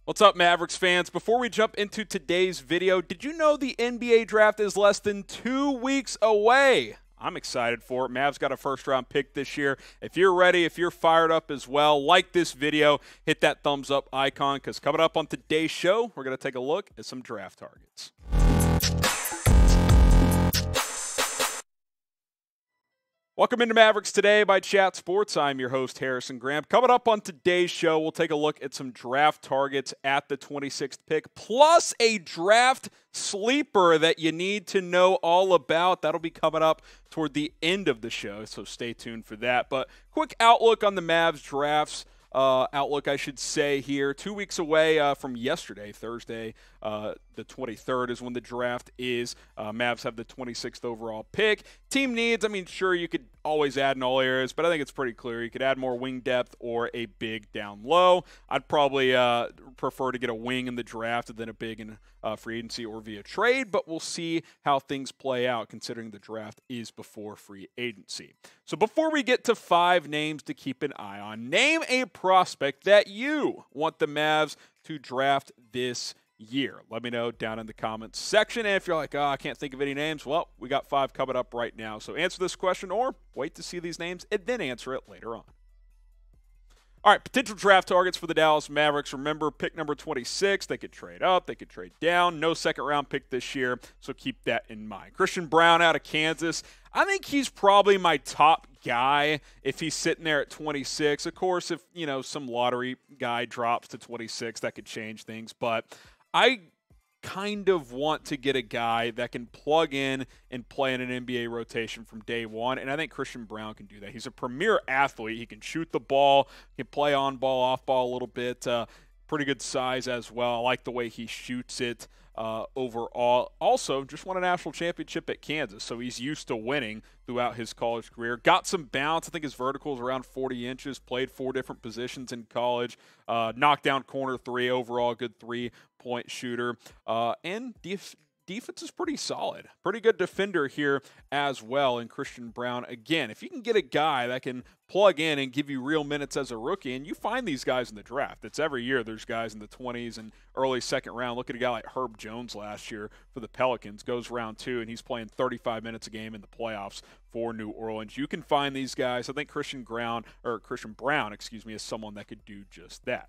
What's up, Mavericks fans? Before we jump into today's video, did you know the NBA draft is less than 2 weeks away? I'm excited for it. Mavs got a first-round pick this year. If you're ready, if you're fired up as well, like this video, hit that thumbs up icon, because coming up on today's show, we're going to take a look at some draft targets. Welcome into Mavericks Today by Chat Sports. I'm your host, Harrison Graham. Coming up on today's show, we'll take a look at some draft targets at the 26th pick, plus a draft sleeper that you need to know all about. That'll be coming up toward the end of the show, so stay tuned for that. But quick outlook on the Mavs drafts. Outlook, I should say, here. 2 weeks away from yesterday, Thursday, the 23rd is when the draft is. Mavs have the 26th overall pick. Team needs, sure, you could always add in all areas, but I think it's pretty clear. You could add more wing depth or a big down low. I'd probably prefer to get a wing in the draft than a big in free agency or via trade, but we'll see how things play out considering the draft is before free agency. So before we get to 5 names to keep an eye on, name a prospect that you want the Mavs to draft this year. Let me know down in the comments section. And if you're like, I can't think of any names, well, we got 5 coming up right now. So answer this question or wait to see these names and then answer it later on. All right, potential draft targets for the Dallas Mavericks. Remember, pick number 26. They could trade up. They could trade down. No second-round pick this year, so keep that in mind. Christian Braun out of Kansas. I think he's probably my top guy if he's sitting there at 26. Of course, if, some lottery guy drops to 26, that could change things. But I kind of want to get a guy that can plug in and play in an NBA rotation from day one, and I think Christian Braun can do that. He's a premier athlete. He can shoot the ball, he can play on ball, off ball a little bit, pretty good size as well. I like the way he shoots it overall. Also, just won a national championship at Kansas, so he's used to winning throughout his college career. Got some bounce. I think his vertical is around 40 inches, played 4 different positions in college, knocked down corner 3 overall, good 3-point shooter, and defense is pretty solid. Pretty good defender here as well in Christian Braun. Again, if you can get a guy that can plug in and give you real minutes as a rookie, and you find these guys in the draft. It's every year there's guys in the 20s and early second round. Look at a guy like Herb Jones last year for the Pelicans. Goes round 2, and he's playing 35 minutes a game in the playoffs for New Orleans. You can find these guys. I think Christian Braun, is someone that could do just that.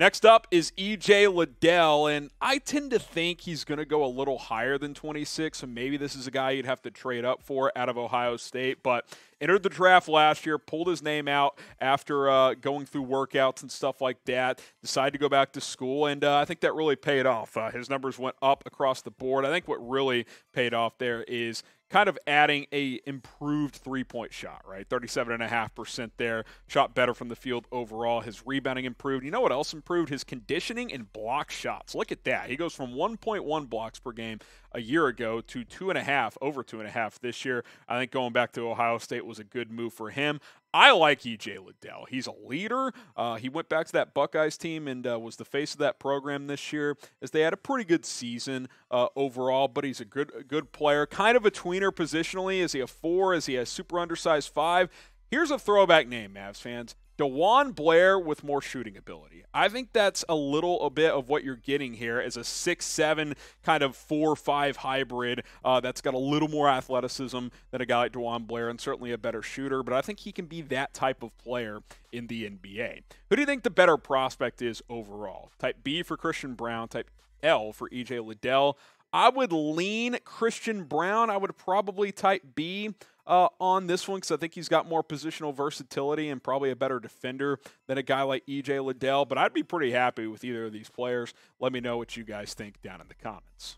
Next up is E.J. Liddell, and I tend to think he's going to go a little higher than 26, so maybe this is a guy you'd have to trade up for out of Ohio State, but entered the draft last year, pulled his name out after going through workouts and stuff like that, decided to go back to school, and I think that really paid off. His numbers went up across the board. I think what really paid off there is kind of adding a improved three-point shot, right? 37.5% there. Shot better from the field overall. His rebounding improved. You know what else improved? His conditioning and block shots. Look at that. He goes from 1.1 blocks per game a year ago to 2.5, over 2.5 this year. I think going back to Ohio State was a good move for him. I like E.J. Liddell. He's a leader. He went back to that Buckeyes team and was the face of that program this year as they had a pretty good season overall, but he's a good player. Kind of a tweener positionally. Is he a 4? Is he a super undersized 5? Here's a throwback name, Mavs fans. DeJuan Blair with more shooting ability. I think that's a little bit of what you're getting here as a 6'7", kind of 4-5 hybrid that's got a little more athleticism than a guy like DeJuan Blair and certainly a better shooter, but I think he can be that type of player in the NBA. Who do you think the better prospect is overall? Type B for Christian Braun, type L for E.J. Liddell. I would lean Christian Braun. I would probably type B on this one because I think he's got more positional versatility and probably a better defender than a guy like E.J. Liddell. But I'd be pretty happy with either of these players. Let me know what you guys think down in the comments.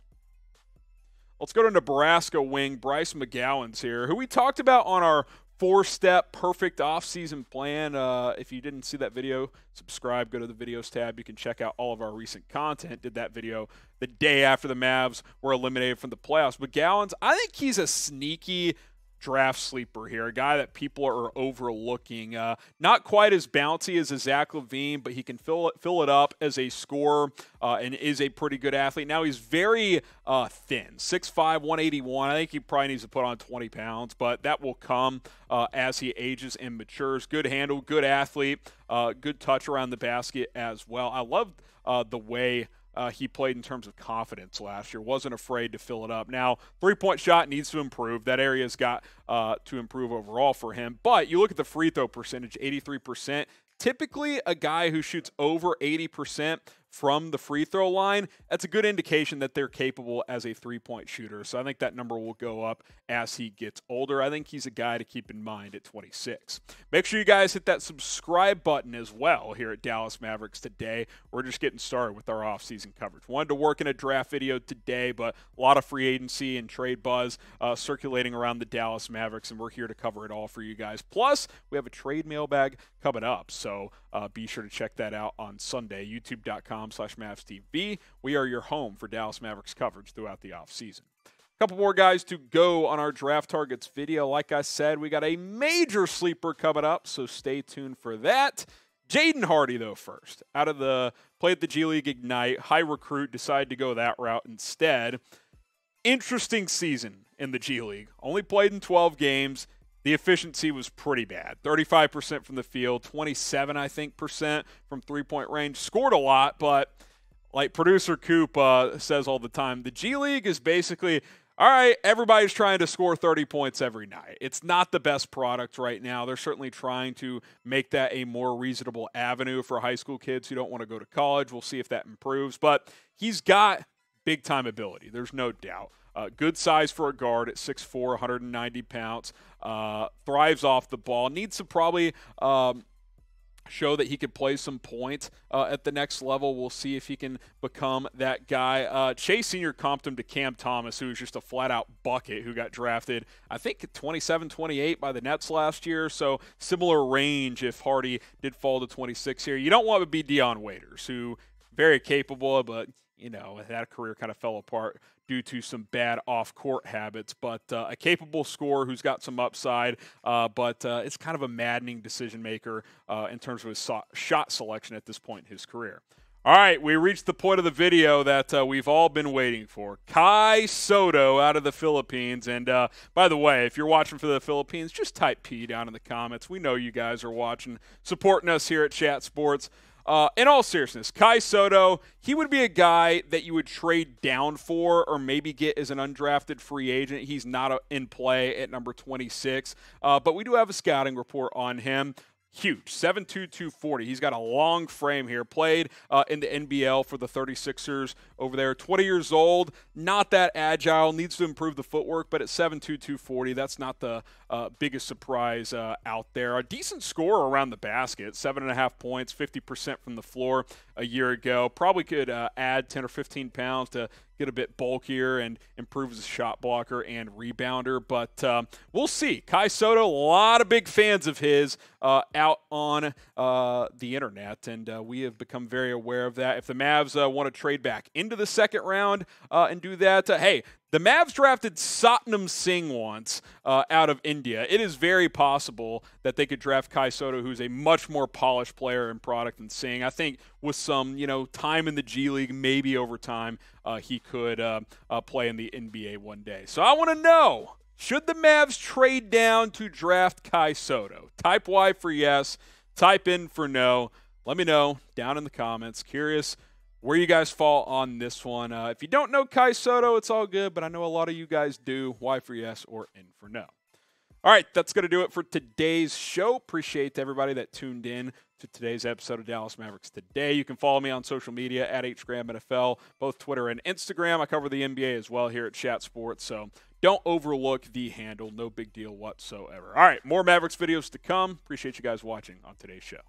Let's go to Nebraska wing. Bryce McGowan's here, who we talked about on our 4-step perfect offseason plan. If you didn't see that video, subscribe. Go to the videos tab. You can check out all of our recent content. Did that video the day after the Mavs were eliminated from the playoffs. McGowan's, I think he's a sneaky draft sleeper here, a guy that people are overlooking. Not quite as bouncy as a Zach LaVine, but he can fill it up as a scorer and is a pretty good athlete. Now he's very thin, 6'5", 181. I think he probably needs to put on 20 pounds, but that will come as he ages and matures. Good handle, good athlete, good touch around the basket as well. I love the way he played in terms of confidence last year. Wasn't afraid to fill it up. Now, three-point shot needs to improve. That area's got to improve overall for him. But you look at the free throw percentage, 83%. Typically, a guy who shoots over 80% from the free throw line, that's a good indication that they're capable as a three-point shooter. So I think that number will go up as he gets older. I think he's a guy to keep in mind at 26. Make sure you guys hit that subscribe button as well here at Dallas Mavericks Today. We're just getting started with our offseason coverage. Wanted to work in a draft video today, but a lot of free agency and trade buzz circulating around the Dallas Mavericks, and we're here to cover it all for you guys. Plus, we have a trade mailbag coming up, so be sure to check that out on Sunday, youtube.com/MavsTV. We are your home for Dallas Mavericks coverage throughout the offseason. A couple more guys to go on our draft targets video. Like I said, we got a major sleeper coming up, so stay tuned for that. Jaden Hardy, though, first. Played the G League Ignite, high recruit, decided to go that route instead. Interesting season in the G League. Only played in 12 games. The efficiency was pretty bad. 35% from the field, 27, I think, percent from three-point range. Scored a lot, but like producer Coop says all the time, the G League is basically, all right, everybody's trying to score 30 points every night. It's not the best product right now. They're certainly trying to make that a more reasonable avenue for high school kids who don't want to go to college. We'll see if that improves. But he's got big-time ability. There's no doubt. Good size for a guard at 6'4", 190 pounds. Thrives off the ball. Needs to probably show that he could play some point at the next level. We'll see if he can become that guy. Chase Sr. comped him to Cam Thomas, who was just a flat-out bucket, who got drafted, I think, at 27, 28 by the Nets last year. So similar range if Hardy did fall to 26 here. You don't want to be Deion Waiters, who very capable, but, that career kind of fell apart due to some bad off-court habits, but a capable scorer who's got some upside, but it's kind of a maddening decision-maker in terms of his shot selection at this point in his career. All right, we reached the point of the video that we've all been waiting for. Kai Sotto out of the Philippines. And by the way, if you're watching for the Philippines, just type P down in the comments. We know you guys are watching, supporting us here at Chat Sports. In all seriousness, Kai Sotto, he would be a guy that you would trade down for or maybe get as an undrafted free agent. He's not in play at number 26, but we do have a scouting report on him. Huge, 7'2", 240. He's got a long frame here. Played in the NBL for the 36ers over there. 20 years old, not that agile, needs to improve the footwork, but at 7'2", 240, that's not the biggest surprise out there. A decent scorer around the basket, 7.5 points, 50% from the floor a year ago. Probably could add 10 or 15 pounds to get a bit bulkier and improve as a shot blocker and rebounder. But we'll see. Kai Sotto, a lot of big fans of his out on the internet, and we have become very aware of that. If the Mavs want to trade back into the second round and do that, hey, the Mavs drafted Satnam Singh once out of India. It is very possible that they could draft Kai Sotto, who's a much more polished player and product than Singh. I think with some, time in the G League, maybe over time, he could play in the NBA one day. So I want to know, should the Mavs trade down to draft Kai Sotto? Type Y for yes. Type in for no. Let me know down in the comments. Curious where you guys fall on this one. If you don't know Kai Sotto, it's all good, but I know a lot of you guys do. Y for yes or N for no. All right, that's going to do it for today's show. Appreciate everybody that tuned in to today's episode of Dallas Mavericks Today. You can follow me on social media at HGramNFL, both Twitter and Instagram. I cover the NBA as well here at Chat Sports, so don't overlook the handle. No big deal whatsoever. All right, more Mavericks videos to come. Appreciate you guys watching on today's show.